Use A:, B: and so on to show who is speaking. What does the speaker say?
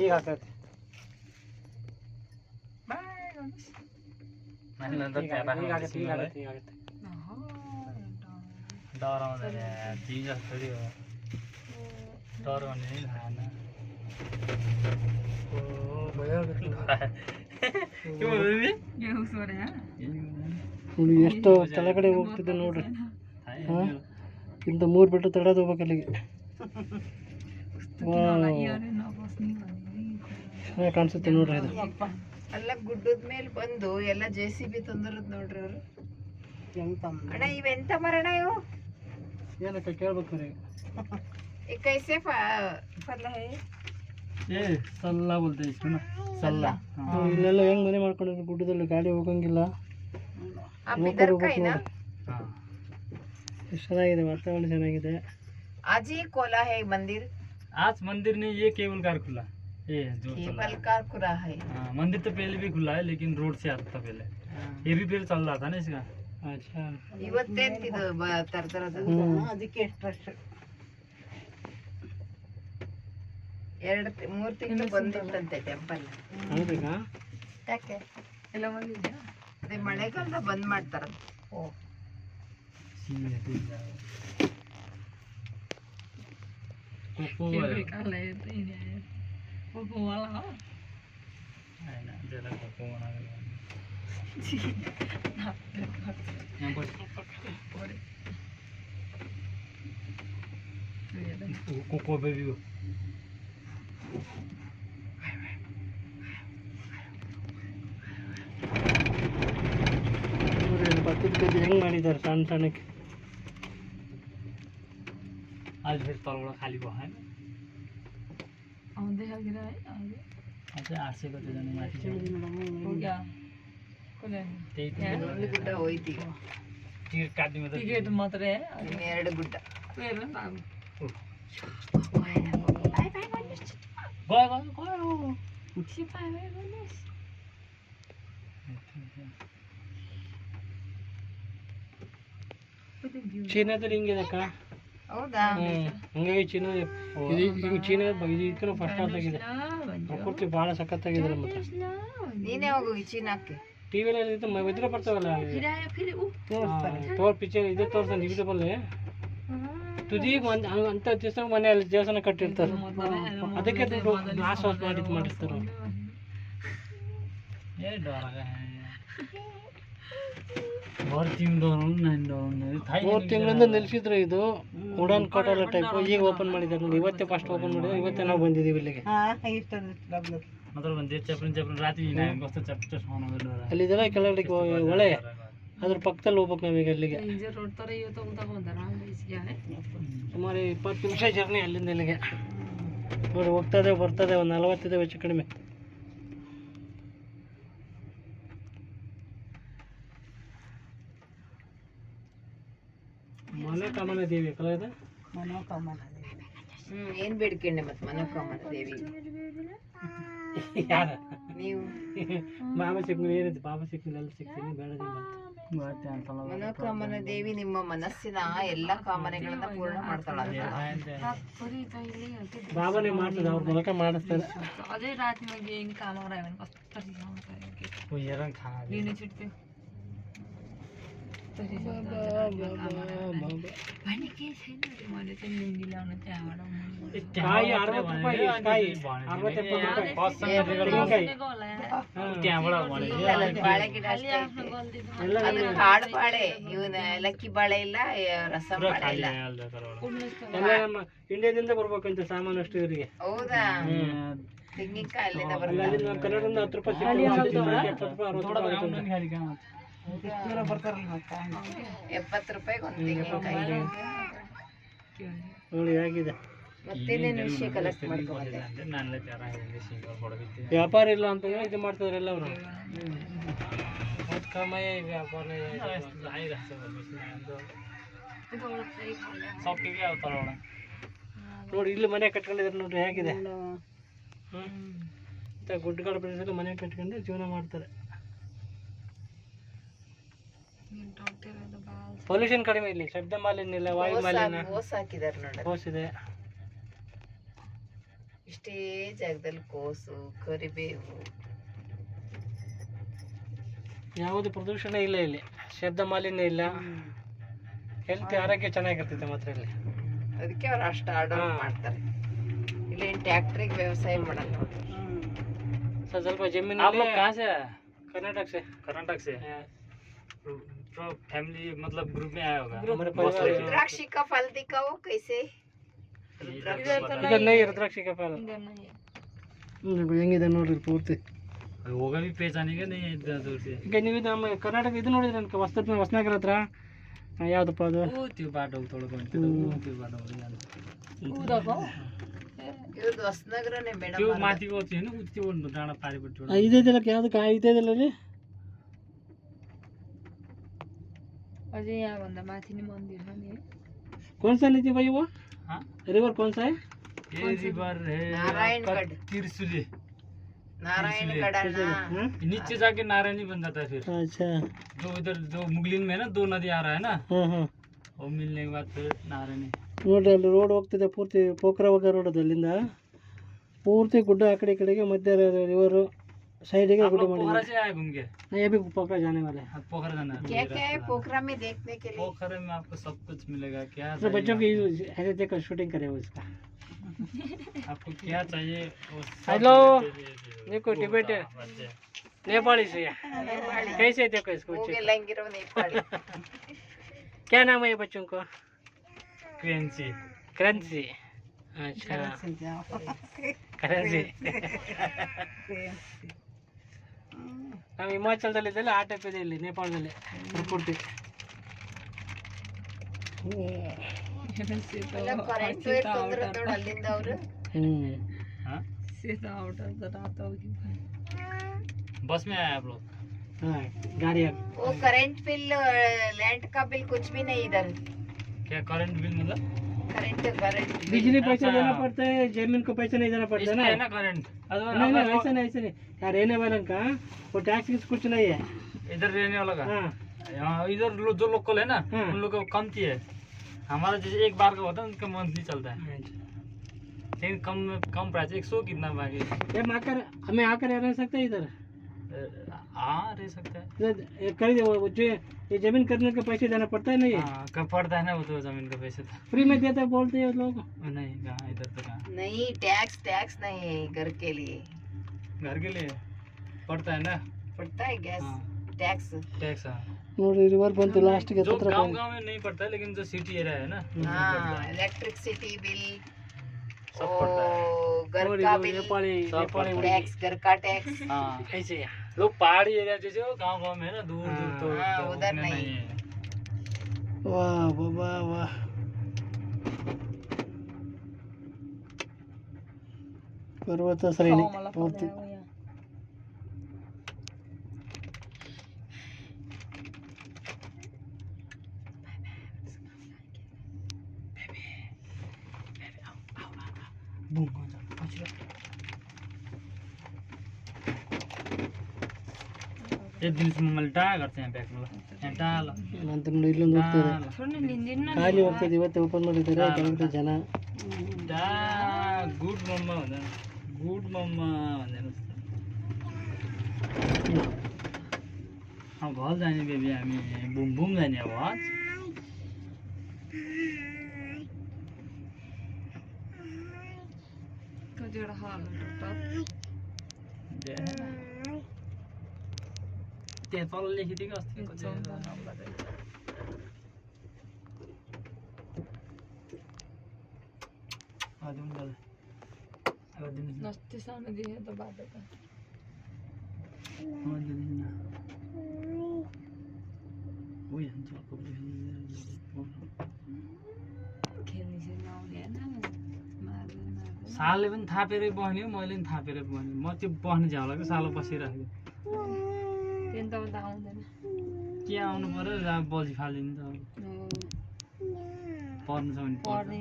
A: ಈಗ ಹಾಕೈತಿ ಎಷ್ಟು ತಲೆ ಕಡೆ ಹೋಗ್ತಿದ್ದೆ ನೋಡ್ರಿ. ಇಂತ 3 ಬಿಟ್ಟು ತಡೋದು ಹೋಗ್ಬೇಕು ಅಲ್ಲಿಗೆ. ಕಾಣಿಸುತ್ತೆ ನೋಡ್ರಿ ಅದು.
B: ಅಲ್ಲ ಗುಡ್ಡದ ಮೇಲೆ ಬಂದು ಎಲ್ಲ JCB ತಂದಿರೋದು ನೋಡ್ರಿ ಅವರು. ಅಣ್ಣ ಇವೆಂತ ಮರಣ ಇವು?
A: ಏನಕ್ಕೆ ಕೇಳ್ಬೇಕು ರೀ.
B: कैसे फल है?
A: ಏ ಸಲ್ಲ बोलते इसको ಸಲ್ಲ. ಇಲ್ಲೆಲ್ಲ ಹೆಂಗ್ ಮನೆ ಮಾಡ್ಕೊಂಡಿದ್ರು ಗುಡ್ಡದಲ್ಲಿ, ಗಾಡಿ ಹೋಗಂಗಿಲ್ಲ. ಎಷ್ಟು ಚೆನ್ನಾಗಿದೆ ವಾತಾವರಣ, ಚೆನ್ನಾಗಿದೆ.
B: आज ही खोला है मंदिर?
A: आज मंदिर नहीं, ये केबल कार खुला. ये जो
B: केबल कार खुला है.
A: मंदिर तो पहले भी खुला है, लेकिन रोड से आता था पहले. ये भी पहले चल रहा था ना इसका. अच्छा
B: ಇವತ್ತೆಂತಿದು ತರತರದ ಅದಕ್ಕೆ ಎಷ್ಟು 2-3 ತಿಂಗಳು ಬಂದಿತ್ತಂತೆ ಟೆಂಪಲ್.
A: ಹೌದಾ?
B: ಯಾಕೆ ಎಲ್ಲ ಬಂದಿದ್ಯಾ? ಅದೇ ಮಳೆಗಾಲದ ಬಂದ್ ಮಾಡ್ತಾರ. ಓ
A: कोको बेबी पत्तद के ಹೆಂಗ್ ಮಾಡಿದ್ದಾರೆ ಸಣ್ಣ ಸಣ್ಣಕ್ಕೆ. आज फिर तलवड़ा खाली हुआ है.
B: आधे लग रहा है आगे.
A: अच्छा 800 को तो जाने माटी
B: हो गया. कोने ते गुड्ड ಹೋಯ್ತಿ.
A: ತೀರ್ ಕಾಡಿ में
B: ಟಿಕೆಟ್ ಮಾತ್ರ है. 2 ಗುಡ್ಡ. ಬೇರೆ ಬಾಬು.
A: ಬಾಯ್ ಬಾಯ್ ಬಾಯ್.
B: ಉಚ್ಚಿ ಬಾಯ್ ಬಾಯ್ ಬನ್ನಿ.
A: ಚೀನಾದಲ್ಲಿ ಹಿಂಗಿದೆ ಅಕ್ಕ.
B: ಹೌದಾ?
A: ಹಂಗಾಗಿ ಚೀನಾ ಇದು ಚೀನಾ ಇದಕ್ಕೂ ಫಸ್ಟ್ ಆಗಿದೆ. ಪ್ರಕೃತಿ ಭಾಳ ಸಖತ್ತಾಗಿದೆ. ಮತ್ತೆ
B: ನೀನೇ ಹೋಗು ಚೀನಾಕ್ಕೆ.
A: ಟಿವಿಯಲ್ಲಿ ಇದ್ರೆ ಬರ್ತಾವಲ್ಲ ತೋರ್ ಪಿಕ್ಚರ್ ಇದೆ ತೋರ್ಸ್ತಾನೆ ಯೂಟ್ಯೂಬಲ್ಲಿ. ತುದಿಗೆ ಅಂತ ದಿವಸ ಮನೆಯಲ್ಲಿ ದೇವಸ್ಥಾನ ಕಟ್ಟಿರ್ತಾರೆ, ಅದಕ್ಕೆ ಗ್ಲಾಸ್ ಹೌಸ್ ಮಾಡಿರ್ತಾರೆ. ಮೂರು ತಿಂಗಳಿಂದ ನಿಲ್ಸಿದ್ರು. ಇದು ಉಡಾನ್ ಕೋಟೆಲ್ಲ ಟೈಪ್ ಈಗ ಓಪನ್ ಮಾಡಿದ್ದಾರೆ ನೋಡಿ. ಇವತ್ತೇ ಫಸ್ಟ್ ಓಪನ್ ಮಾಡಿದ್ರು, ಇವತ್ತೇ ನಾವು ಬಂದಿದ್ದೀವಿ ಇಲ್ಲಿಗೆ. ಅಲ್ಲಿದೆಲ್ಲ ಕೆಳಗಡೆ ಒಳೆ, ಅದ್ರ ಪಕ್ಕದಲ್ಲಿ ಹೋಗ್ಬೇಕು ನಾವೀಗ ಅಲ್ಲಿಗೆ. ಸುಮಾರು 20 ನಿಮಿಷ ಜರ್ನಿ ಅಲ್ಲಿಂದ ಇಲ್ಲಿಗೆ. ನೋಡಿ ಹೋಗ್ತದೆ ಬರ್ತದೆ, ಒಂದು 40 ಇದೆ ಹೆಚ್ಚು ಕಡಿಮೆ. ಮನೋಕಾಮನ ದೇವಿ ಕಲ ಇದೆ.
B: ಮನೋಕಾಮನ ದೇವಿ ಏನ್ ಬೇಡ್ಕೊಂಡೆ ಮತ್ತೆ ಮನೋಕಾಮನ ದೇವಿ?
A: ಯಾರ
B: ನೀವು?
A: ಬಾಬಾ ಸಿಗ್ತೀನಿ ಏನಿದೆ, ಬಾಬಾ ಸಿಗ್ತೀನಿ ಎಲ್ಲ ಸಿಗ್ತೀನಿ ಬೇಡದಿಲ್ಲ.
B: ಮನೋಕಾಮನ ದೇವಿ ನಿಮ್ಮ ಮನಸ್ಸಿನ ಎಲ್ಲ ಕಾಮನೆಗಳನ್ನ ಪೂರ್ಣ ಮಾಡ್ತಾಳೆ.
A: ಬಾಬಾನೇ ಮಾಡ್ತದೆ, ಅವ್ರ ಮೂಲಕ ಮಾಡಿಸ್ತಾರೆ.
B: ಅದೇ ರಾತ್ರಿ ಮಗೆ ಹೆಂಗ್ ಕಾಮರ
A: ಕಾಯಿ 60 ರೂಪಾಯಿ, ಕಾಯಿ 60-70 ರೂಪಾಯಿ.
B: ಕಾಡು ಬಾಳೆ, ಇವನ ಲಕ್ಕಿ ಬಾಳೆ ಇಲ್ಲ, ರಸಂ ಬಾಳೆ ಇಲ್ಲ.
A: ಎಲ್ಲ ನಮ್ಮ ಇಂಡಿಯಾದಿಂದ ಬರ್ಬೇಕಂತ ಸಾಮಾನು ಅಷ್ಟು ಇವರಿಗೆ.
B: ಹೌದಾ? ತೆಂಗಿನಕಾಯಿ ಅಲ್ಲಿಂದ ಬರ್ತದೆ.
A: ಅಲ್ಲಿಂದ ಕನ್ನಡದಿಂದ 10 ರೂಪಾಯಿ ಸಿಗ್ತದೆ, 70 ರೂಪಾಯಿ
B: 70 ರೂಪಾಯಿಗೆ ಒಂದು ತೆಂಗಿನಕಾಯಿ.
A: ನೋಡಿ ಹೇಗಿದೆ.
B: ಮತ್ತೇನೇನು ವಿಷಯ ಕಲೆಕ್ಟ್ ಮಾಡ್ಕೊಂಡೆ.
A: ವ್ಯಾಪಾರ ಇಲ್ಲ ಅಂತಂದ್ರೆ ಇದು ಮಾಡ್ತಾರೆ ಎಲ್ಲ ಅವರು. ವ್ಯಾಪಾರ ನೋಡಿ ಇಲ್ಲಿ ಮನೆ ಕಟ್ಕೊಂಡಿದ್ದಾರೆ ನೋಡ್ರಿ ಹೇಗಿದೆ. ಗುಡ್ಡಗಾಡು ಪ್ರದೇಶದಲ್ಲಿ ಮನೆ ಕಟ್ಕೊಂಡು ಜೀವನ ಮಾಡ್ತಾರೆ. ಪೊಲ್ಯೂಷನ್ ಕಡಿಮೆ ಇಲ್ಲಿ, ಶಬ್ದ ಮಾಲಿನ್ಯ ಇಲ್ಲ, ವಾಯು ಮಾಲಿನ್ಯ.
B: ಓಸ್ ಹಾಕಿದ್ದಾರೆ ನೋಡಿ.
A: ಓಸ್ ಇದೆ.
B: ಇಷ್ಟೇ ಜಾಗದಲ್ಲಿ ಕೋಸು ಕರಿಬೇವು
A: ಯಾವುದು ಪ್ರದೂಷಣ ಇಲ್ಲ ಇಲ್ಲಿ, ಶಬ್ದ ಮಾಲಿನ್ಯ ಇಲ್ಲ, ಹೆಲ್ತ್ ಆರೋಗ್ಯ ಚೆನ್ನಾಗಿರ್ತೈತೆ ಮಾತ್ರ ಇಲ್ಲಿ.
B: ಅದಕ್ಕೆ ಅವ್ರು ಅಷ್ಟು ಆರ್ಡರ್ ಮಾಡ್ತಾರೆ. ಇಲ್ಲಿ ಟ್ಯಾಕ್ಟ್ರಿಗೆ ವ್ಯವಸಾಯ ಮಾಡಲ್ಲ ನೋಡ್ರಿ.
A: ಸ್ವಲ್ಪ जमीन
C: आप लोग कहाँ से आए?
A: कर्नाटक से
C: फैमिली मतलब ग्रुप में आया होगा।
A: हमारे परिवार
B: रुद्राक्षी का फल दिखाओ कैसे
A: इधर नहीं रुद्राक्षी का फल ಹೆಂಗಿದೆ ನೋಡ್ರಿ ಪೂರ್ತಿ.
C: होगा भी पहचाने का नहीं है इतना दूर से।
A: ಈಗ ನೀವು ನಮ್ಮ ಕರ್ನಾಟಕ ಇದು ನೋಡಿದ್ರೆ ನನಗೆ ಹೊಸನಗರ ಹತ್ರ ಯಾವುದಪ್ಪ ಅದು
C: त्यो बाटो ತೊಳ್ಕೊಂಡು त्यो बाटो
B: ಇವ್ರದ್ದು ಹೊಸನಗರನೇ ಮೇಡಮ್.
C: त्यो माथिको थियो नि त्यो डाँडा पारिपट्टि
A: ಇದೆಲ್ಲ ಯಾವ್ದು ಇದೆಯಲ್ಲ ಅಲ್ಲಿ
B: अझै यहाँभन्दा माथि नै मन्दिर छ नि।
A: कौन सा नीति भाई वो
C: हाँ
A: रिवर कौन सा है?
C: ये रिवर है
B: नारायणगढ़।
C: तिरसुली
B: नारायणगढ़ है ना।
A: हाँ?
C: नीचे जाके नारायणी बन जाता है फिर।
A: अच्छा
C: जो इधर जो मुगलिन में है ना 2 नदी आ रहा है ना,
A: हाँ हाँ
C: वो मिलने के बाद फिर नारायणी।
A: ನೋಡ್ರಿ ಅಲ್ಲಿ ರೋಡ್ ಹೋಗ್ತಿದೆ ಪೂರ್ತಿ ಪೋಖರ ಹೋಗೋ ರೋಡ್ ಅದು. ಅಲ್ಲಿಂದ ಪೂರ್ತಿ ಗುಡ್ಡ ಆ ಕಡೆ ಈ ಕಡೆಗೆ ಮಧ್ಯ ರಿವರು साइड
C: आप लोग पोखरा से आए घूम के?
A: नहीं अभी पोखरा जाने वाले हैं।
C: हाँ, पोखरा जाना है।
B: क्या क्या है पोखरा में देखने के लिए?
C: पोखरे में आपको सब कुछ मिलेगा। क्या
A: तो
C: चाहिए
A: बच्चों की ऐसे देखकर शूटिंग करे उसका।
C: आपको क्या चाहिए वो सब
A: हेलो
C: मिलेगा।
A: देखो टिबेट नेपाली से कैसे देखो इसको
B: ಹೋಗಿ
A: check।
B: ಲಂಗಿರೋ ನೇಪಾಳಿ।
A: क्या नाम है ये बच्चों को?
C: क्रेंची।
A: करंसी। अच्छा करंसी ನಾವು ಹಿಮಾಚಲದಲ್ಲಿದ್ದಲ್ಲ ಆ ಟೈಪ್ ಇದೆ ಇಲ್ಲಿ ನೇಪಾಳದಲ್ಲಿ ಪೂರ್ತಿ.
B: ಎಲ್ಲ ಕರೆಂಟ್ ವೈರ್ ತೊಂದ್ರೆ ನೋಡಿ ಅಲ್ಲಿಂದ ಅವರು।
C: हाँ
B: सीधा आउटर आता होगी।
C: बस में आए आप लोग?
A: हाँ गाड़ी
B: वो करंट बिल लैंड का बिल कुछ भी नहीं इधर।
C: क्या करंट बिल मतलब?
B: करंट
A: बिजली पैसा
C: अच्छा।
A: देना पड़ता है, जमीन को पैसा नहीं देना पड़ता
C: इसमें
A: ना।
C: है ना करंट?
A: नहीं नहीं ऐसा नहीं ऐसा नहीं यार, रहने वाले का वो टैक्स कुछ नहीं है।
C: इधर रहने वाला का?
A: हाँ
C: यहाँ इधर जो लोकल है ना
A: हाँ।
C: उन लोग का कमती है। हमारा जैसे एक बार का होता है उनका मंथली चलता है, लेकिन कम प्राइस 100 कितना बाकी।
A: ये हमें आकर रह सकते हैं इधर?
C: हाँ रह सकता है।
A: कर वो जो ये जमीन करने के पैसे देना पड़ता है नहीं है?
C: हाँ कब पड़ता है ना वो तो जमीन का पैसे तो
A: फ्री में देते बोलते हैं लोग।
C: नहीं कहाँ इधर तो कहाँ
B: नहीं टैक्स नहीं है घर के लिए।
C: घर के लिए पड़ता है ना।
B: पड़ता है गैस
C: हाँ।
B: टैक्स।
C: टैक्स। हाँ
A: ನೋಡಿ ರಿವರ್ ಬಂತು ಲಾಸ್ಟ್ ಗೆ
C: जो
A: ಹತ್ರ
C: गाँव गाँव में नहीं पड़ता है, लेकिन जो सिटी एरिया है ना उसमें पड़ता
B: हाँ
C: है।
B: इलेक्ट्रिसिटी बिल
C: सब पड़ता है।
B: घर का बिल
A: नेपाली
C: सब
A: नेपाली
C: पड़ता
B: टैक्स घर का टैक्स।
C: हाँ
A: ऐसे है।
C: लोग पहाड़ी एरिया जैसे वो गाँव गाँव में है ना दूर दूर तो
B: हाँ,
C: तो
B: उधर
C: उसमें
B: नहीं।
C: है।
A: वाह वाह वाह पर्वत श्रेणी ಪೂರ್ತಿ
C: एक दिन से मल्टा करते हैं बैक में डाल
A: ಅಂತ ನೋಡಿ ಇಲ್ಲೊಂದು ಹೋಗ್ತಾರೆ ಖಾಲಿ ಹೋಗ್ತದೆ. ಇವತ್ತು ಓಪನ್ ಮಾಡಿದ್ದಾರೆ ಕೆಲವರು ಜನ.
C: गुड मम्मा भन्दैन, गुड मम्मा भन्दैन। घर जाने बेबी हामी बुम बुम जाने अब आज। त्यहाँ तल लेखिदिएको अस्ति सालले पनि थापेरै बस्ने हो, मैले पनि थापेरै बस्ने। म त्यो बस्ने झ्याउलाको सालो बसिराखेको के आउनु पर्यो, जहाँ बजी फालिन्छ। पढ्नु छ भने